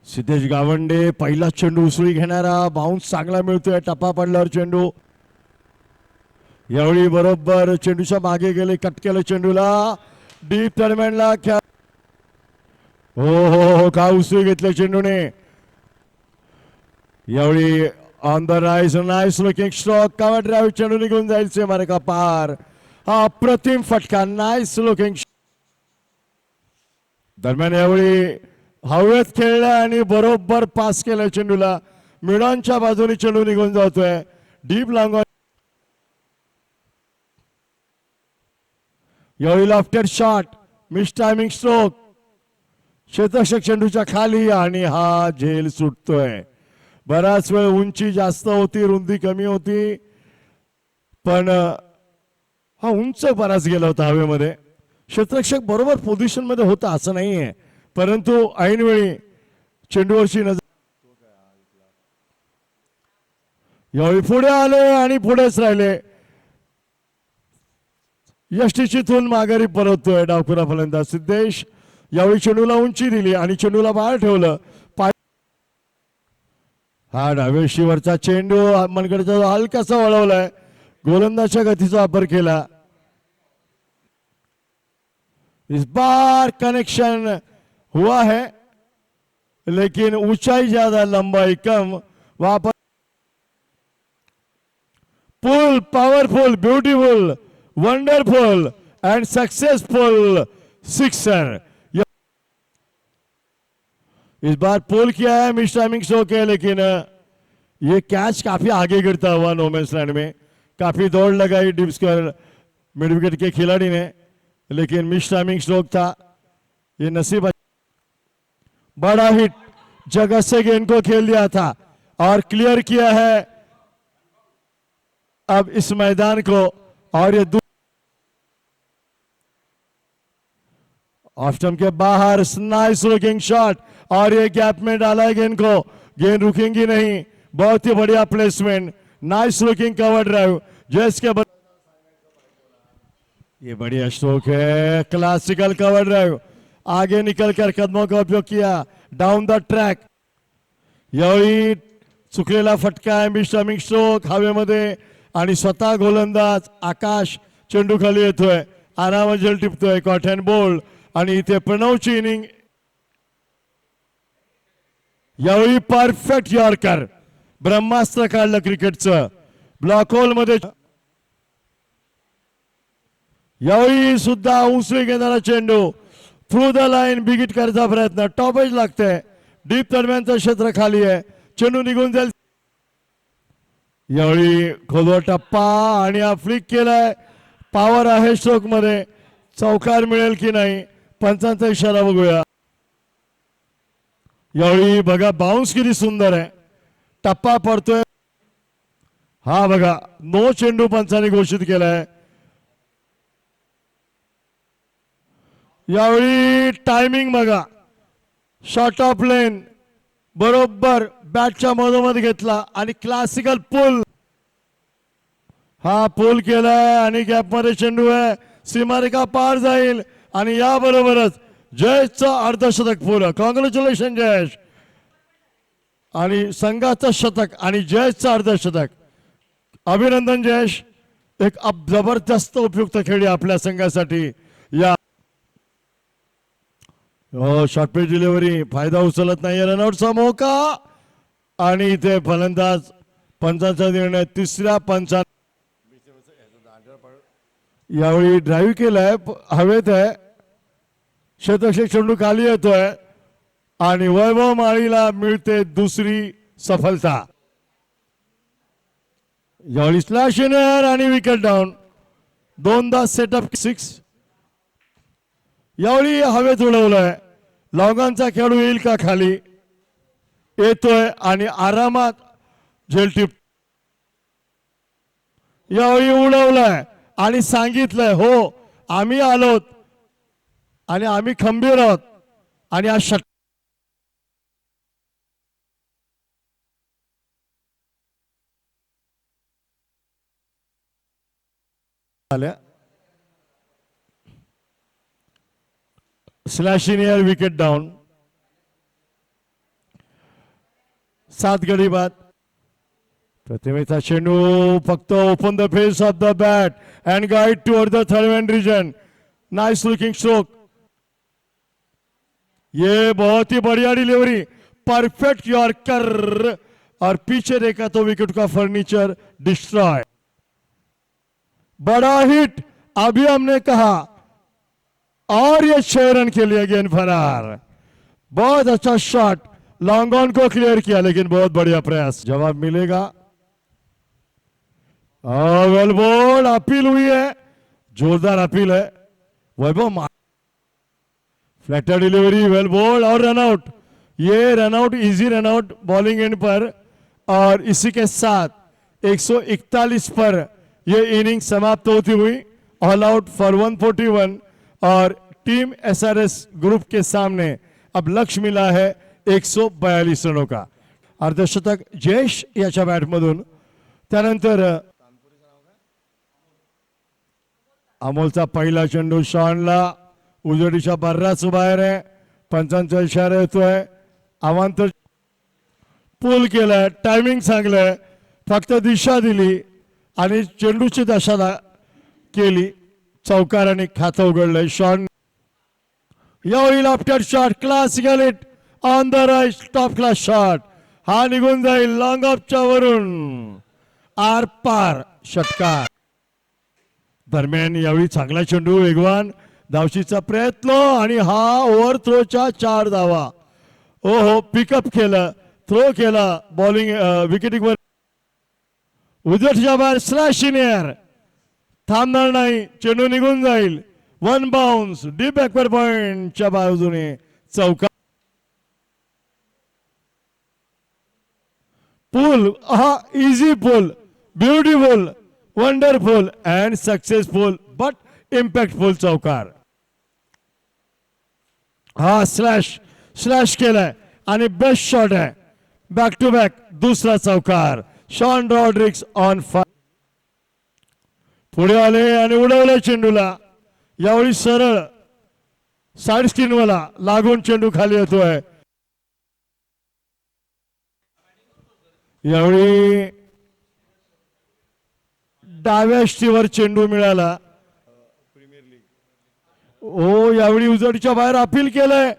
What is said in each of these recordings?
सिद्धेश गावंडे पहिला चेंडू उसळी घेणारा, बाउन्स चांगला मिळतोय, टप्पा पडल्यावर चेंडू. यावेळी बरोबर चेंडूच्या मागे गेले, कट केलं चेंडूला, डीप टर्नमॅनला खेळ. हो हो हो, का उसळी घेतले चेंडूने. यावेळी on the rise, nice looking stroke, cover drive, चेंडू निघून जाईल सीमारेखा पार. हा अप्रतिम फटका, नाईस लुकिंग. दरम्यान यावेळी हवेत खेळला आणि बरोबर पास केला चेंडूला, मिडॉनच्या बाजूने चेंडू निघून जातोय, डीप लॉंग. यावेळी lofted shot, miss timing stroke, क्षेत्ररक्षक चेंडूच्या खाली आणि हा झेल सुटतोय. बराच वेळ उंची जास्त होती, रुंदी कमी होती, पण हा उंच बराच गेला होता हवेमध्ये. क्षेत्ररक्षक बरोबर पोझिशन मध्ये होता असं नाहीये, परंतु ऐनवेळी चेंडूवरची नजर. यावेळी पुढे आले आणि पुढेच राहिले. यष्टीचीतून माघारी परततोय डावखुरा फलंदाज सिद्धेश. यावेळी चेंडूला उंची दिली आणि चेंडूला बाहेर ठेवलं. हा डावेशीवरचा चेंडू मनगडचा हलकासा वळवलाय, गोलंदाजच्या गतीचा वापर केला. इस बार कनेक्शन हुआ है, लेकिन ऊंचाई ज्यादा लंबाई कम. वापस pull, powerful, beautiful, wonderful and successful sixer. इस बार पुल किया है, मिस टाइमिंग शो के, लेकिन ये कैच काफी आगे गिरता हुआ नो मैंस लैंड में. काफी दौड़ लगाई डीप स्क्वायर मिड विकेट के खिलाड़ी ने, लेकिन मिस टाइमिंग स्ट्रोक था. ये नसीब. बड़ा हिट, जगह से गेंद को खेल दिया था और क्लियर किया है अब इस मैदान को. और ये ऑफ स्टंप के बाहर नाइस लुकिंग शॉट, और ये गैप में डाला है गेंद को, गेंद रुकेंगी नहीं. बहुत ही बढ़िया placement, nice looking cover drive. जैसे ये बढ़िया स्ट्रोक है, क्लासिकल कवर ड्राइव. आगे निकलकर कदमों का उपयोग किया, डाउन द ट्रॅक. यावेळी चुकलेला फटका आहे, मिस टायमिंग स्ट्रोक हवेमध्ये, आणि स्वतः गोलंदाज आकाश चेंडू खाली येतोय, आरामात टिपतोय, कॉट अँड बोल्ड. आणि इथे प्रणवची इनिंग. यावेळी परफेक्ट यॉर्कर, ब्रह्मास्त्र काढलं क्रिकेटचं ब्लॉक होल मध्ये. यावेळी सुद्धा उसळी घेणारा चेंडू थ्रू द लाईन, बिगिट करायचा प्रयत्न, टॉपेज लागते, डीप दरम्यानचं क्षेत्र खाली आहे, चेंडू निघून जाईल. यावेळी खोलवर टप्पा आणि हा फ्लिक केलाय, पॉवर आहे स्ट्रोक मध्ये, चौकार मिळेल की नाही पंचांचा इशारा बघूया. यावेळी बघा बाउन्स किती सुंदर आहे, टप्पा पडतोय. हा बघा, नो चेंडू पंचांनी घोषित केलाय. यावेळी टायमिंग बघा, शॉर्ट ऑफ लेन बरोबर बॅटच्या मधोमध घेतला आणि क्लासिकल पुल. हा पुल केलाय आणि गॅप मध्ये चेंडू आहे, सीमारेखा पार जाईल. आणि याबरोबरच जयेशचं अर्धशतक पूर्ण. कॉंग्रॅच्युलेशन जयेश. आणि संघाचं शतक आणि जयेशचं अर्धशतक. अभिनंदन जयेश, एक जबरदस्त उपयुक्त खेळी आपल्या संघासाठी. या हो, शॉर्टपिच डिलिव्हरी, फायदा उचलत नाही, रनआउटचा मौका. आणि इथे फलंदाज पंचांचा निर्णय, तिसऱ्या पंचा. यावेळी ड्राईव्ह केलाय, हवेत आहे, क्षेत्ररक्षक चेंडू खाली येतोय आणि वैभव माळीला मिळते दुसरी सफलता. यावेळी स्लॅश इन एअर आणि विकेट डाऊन, दोनदा सेटअप 6. यावेळी हवेत उडवलंय, लॉंगांचा खेळाडू येईल का खाली, येतोय आणि आरामात झेल टिप. यावेळी उडवलंय आणि सांगितलंय हो आम्ही आलोत आणि आम्ही खंबीर आहोत. आणि हा षट आल्या, slash in air, wicket down. 7 गडी बाद. प्रतिमेचा चेंडू फक्त open the face of the bat and guide toward the third man region. Nice looking stroke. ये बहुत ही बढ़िया डिलीवरी. परफेक्ट यॉर्कर और पीछे देखा तो विकेट का फर्नीचर डिस्ट्रॉय. बड़ा हिट. अभी हमने कहा और ये 6 रन के लिए गेंद फरार. बहुत अच्छा शॉट. लॉन्ग ऑन को क्लियर किया लेकिन बहुत बढ़िया प्रयास. जवाब मिलेगा. वेल बॉल. अपील हुई है. जोरदार अपील है. Vaibhav flatter delivery. Well ball और रनआउट. ये run out easy run out bowling end पर. और इसी के साथ 141 पर ये इनिंग समाप्त होती हुई. ऑल आउट फॉर 141 और टीम एसआरएस ग्रुप के सामने अब लक्ष्य मिला है 142 रनों का. अर्धशतक जयेश याच्या बॅटमधून. त्यानंतर अमोलचा पहिला चेंडू शॉनला उजडीच्या बर्राच बाहेर आहे. पंचांचा इशारा येतोय. अवांतर पूल केलाय. टायमिंग चांगलंय. फक्त दिशा दिली आणि चेंडूची दशा केली. चौकाराने खातं उघडलंय. शॉन यावेळी after shot classical hit on the right. Top class shot. हा निघून जाईल लॉंग ऑफच्या वरून. आर पार षटकार. दरम्यान यावेळी चांगला चेंडू. वेगवान धावशीचा प्रयत्न आणि हा ओव्हर थ्रोच्या 4 धावा. ओहो. पिकअप केलं. थ्रो केला. बॉलिंग विकेटिंगवर. उजटच्या बाहेर स्लॅश इन एअर. थांबणार नाही. चेंडू निघून जाईल. 1 बाउन्स. डीप बॅकवर्ड पॉइंटच्या बाजूने चौका. पूल. हा easy pull. Beautiful. Wonderful and successful but impactful चौकार. हा स्लॅश केलाय आणि बेस्ट शॉट आहे. बॅक टू बॅक दुसरा चौकार. Shaun Rodrigues on fire. पुढे आले आणि उडवले चेंडूला. यावेळी सरळ साइड स्क्रीनवाला लागून चेंडू खाली येतोय. यावेळी डाव्या स्टीवर चेंडू मिळाला. ओ यावेळी उजडच्या बाहेर अपील केलंय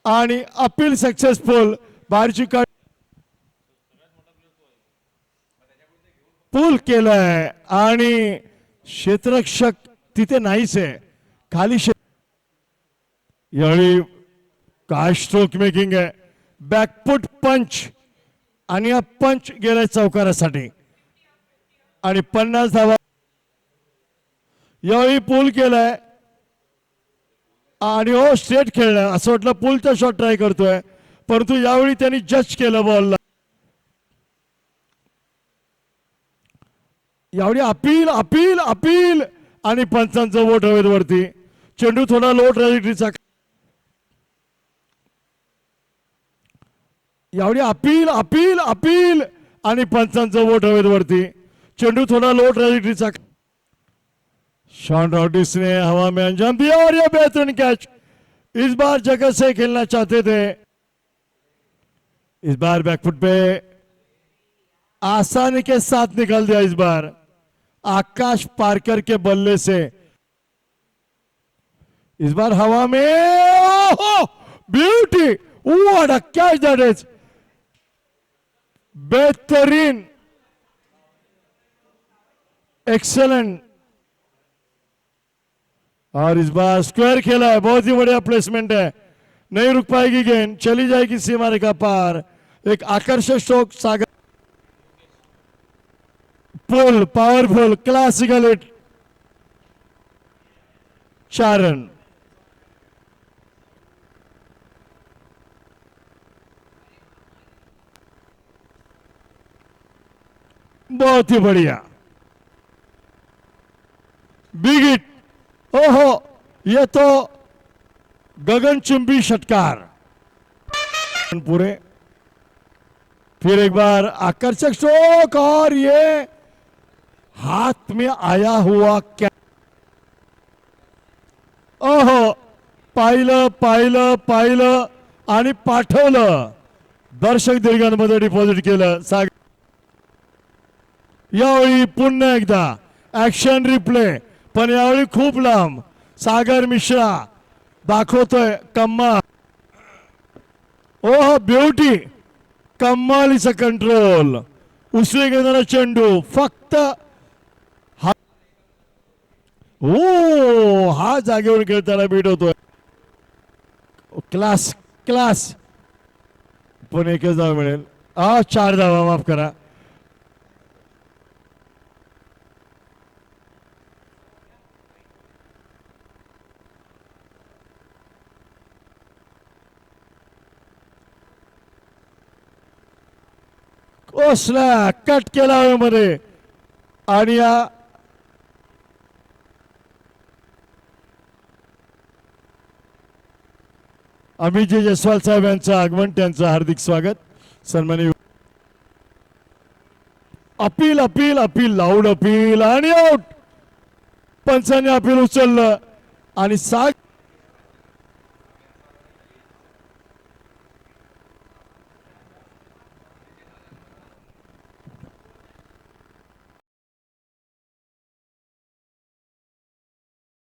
आणि अपील सक्सेसफुल. बाहेरची काढ पूल केलाय आणि क्षेत्ररक्षक तिथे नाहीच आहे. खाली यावेळी काय स्ट्रोक मेकिंग आहे. बॅकफुट पंच आणि हा पंच गेलाय चौकारासाठी आणि 50 धावा. यावेळी पूल केलाय आणि हो स्ट्रेट खेळलाय. असं वाटलं पूलचा शॉट ट्राय करतोय परंतु यावेळी त्यांनी जज केलं बॉलला. यावेळी अपील अपील अपील आणि पंचांचं वोट हवेत वरती. चेंडू थोडा लो ट्रॅजेक्टरीचा. यावेळी अपील अपील अपील आणि पंचांचं वोट हवेत वरती. चेंडू थोड़ा लो ट्रैजेक्टरी. शॉन रॉड्रिक्स ने हवा में अंजाम दिया और यह बेहतरीन कैच. इस बार जगह से खेलना चाहते थे. इस बार बैकफुट पे आसानी के साथ निकल दिया. इस बार आकाश पारकर के बल्ले से. इस बार हवा में beauty. What a catch that is. बेहतरीन. एक्सेलेंट. और इस बार स्क्वायर खेला है. बहुत ही बढ़िया प्लेसमेंट है. नहीं रुक पाएगी गेंद. चली जाएगी सीमा रेखा पार. एक आकर्षक स्ट्रोक. सागर पुल. पावरफुल. Classical hit. 4 रन. बहुत ही बढ़िया. Big hit. ओहो ये तो गगनचुंबी षटकार. पूरे फिर एक बार आकर्षक स्ट्रोक और ये हाथ में आया हुआ क्या. ओहो पाहिलं पाहिलं पाहिलं आणि पाठवलं. दर्शक दीर्घांमध्ये डिपॉझिट केलं. यावेळी पुन्हा एकदा ऍक्शन रिप्ले, पण यावेळी खूप लांब. सागर मिश्रा दाखवतोय कम्माल. ओह ब्युटी, कम्मालीचा कंट्रोल. उसळी घेणारा चेंडू फक्त हा जागेवर खेळताना बीट होतोय. क्लास क्लास, पण एकच धाव मिळेल. 4 धावा, माफ करा. ओसला कट केला मध्ये आणि या अमितजी जयस्वाल साहेब यांचं आगमन, त्यांचं हार्दिक स्वागत. सन्माननीय appeal appeal appeal, loud appeal आणि आउट. पंचांनी अपील उचललं आणि